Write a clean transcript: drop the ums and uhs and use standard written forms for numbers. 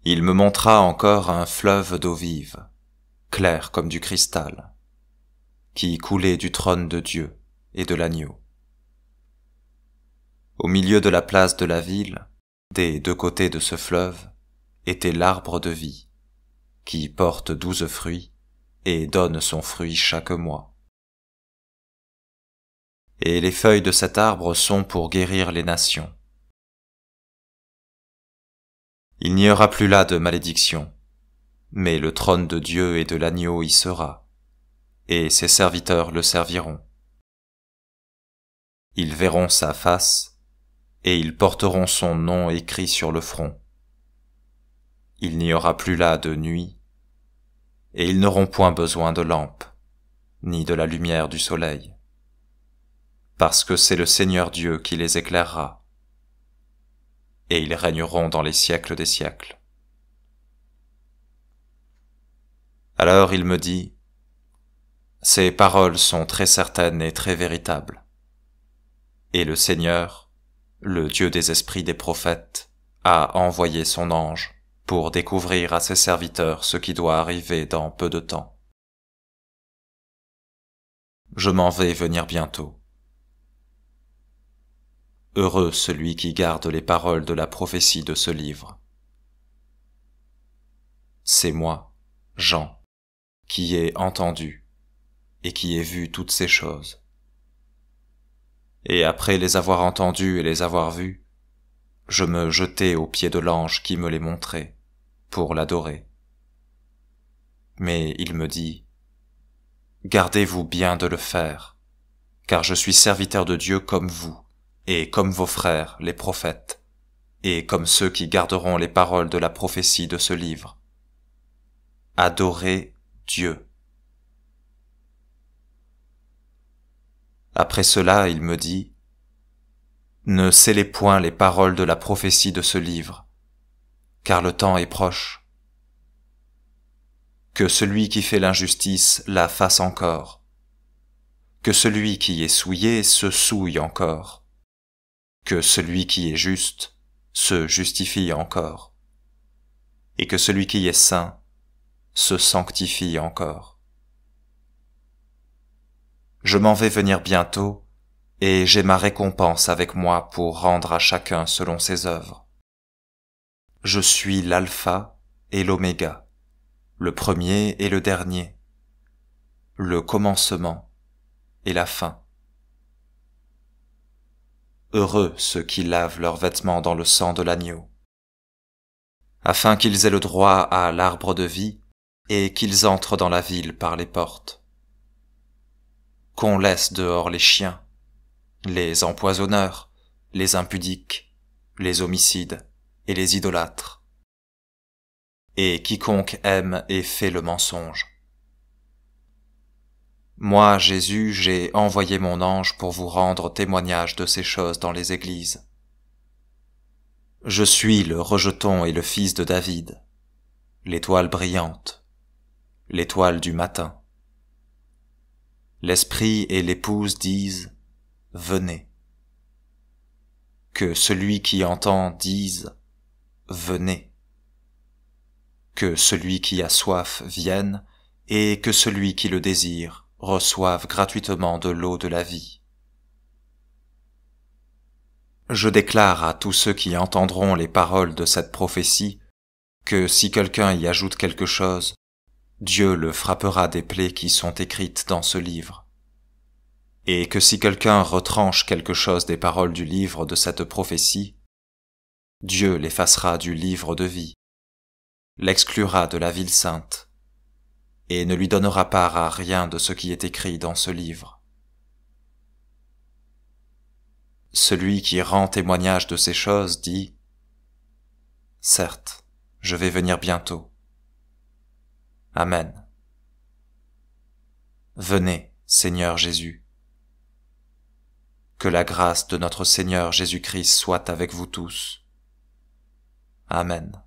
Il me montra encore un fleuve d'eau vive, clair comme du cristal, qui coulait du trône de Dieu et de l'agneau. Au milieu de la place de la ville, des deux côtés de ce fleuve, était l'arbre de vie, qui porte 12 fruits et donne son fruit chaque mois. Et les feuilles de cet arbre sont pour guérir les nations. Il n'y aura plus là de malédiction, mais le trône de Dieu et de l'agneau y sera, et ses serviteurs le serviront. Ils verront sa face, et ils porteront son nom écrit sur le front. Il n'y aura plus là de nuit, et ils n'auront point besoin de lampe, ni de la lumière du soleil, parce que c'est le Seigneur Dieu qui les éclairera, et ils régneront dans les siècles des siècles. Alors il me dit, ces paroles sont très certaines et très véritables. Et le Seigneur, le Dieu des esprits des prophètes, a envoyé son ange pour découvrir à ses serviteurs ce qui doit arriver dans peu de temps. Je m'en vais venir bientôt. Heureux celui qui garde les paroles de la prophétie de ce livre. C'est moi, Jean, qui ai entendu et qui ai vu toutes ces choses. Et après les avoir entendues et les avoir vues, je me jetai aux pieds de l'ange qui me les montrait, pour l'adorer. Mais il me dit, « Gardez-vous bien de le faire, car je suis serviteur de Dieu comme vous, et comme vos frères, les prophètes, et comme ceux qui garderont les paroles de la prophétie de ce livre. Adorez Dieu. » Après cela, il me dit, « Ne scellez point les paroles de la prophétie de ce livre, car le temps est proche. Que celui qui fait l'injustice la fasse encore, que celui qui est souillé se souille encore, que celui qui est juste se justifie encore, et que celui qui est saint se sanctifie encore. Je m'en vais venir bientôt, et j'ai ma récompense avec moi pour rendre à chacun selon ses œuvres. Je suis l'alpha et l'oméga, le premier et le dernier, le commencement et la fin. Heureux ceux qui lavent leurs vêtements dans le sang de l'agneau, afin qu'ils aient le droit à l'arbre de vie et qu'ils entrent dans la ville par les portes. Qu'on laisse dehors les chiens, les empoisonneurs, les impudiques, les homicides et les idolâtres, et quiconque aime et fait le mensonge. Moi, Jésus, j'ai envoyé mon ange pour vous rendre témoignage de ces choses dans les églises. Je suis le rejeton et le fils de David, l'étoile brillante, l'étoile du matin. L'esprit et l'épouse disent, « Venez ». Que celui qui entend dise, « Venez ». Que celui qui a soif vienne, et que celui qui le désire reçoive gratuitement de l'eau de la vie. Je déclare à tous ceux qui entendront les paroles de cette prophétie que si quelqu'un y ajoute quelque chose, Dieu le frappera des plaies qui sont écrites dans ce livre. Et que si quelqu'un retranche quelque chose des paroles du livre de cette prophétie, Dieu l'effacera du livre de vie, l'exclura de la ville sainte, et ne lui donnera part à rien de ce qui est écrit dans ce livre. Celui qui rend témoignage de ces choses dit, « Certes, je vais venir bientôt. Amen. Venez, Seigneur Jésus. Que la grâce de notre Seigneur Jésus-Christ soit avec vous tous. Amen.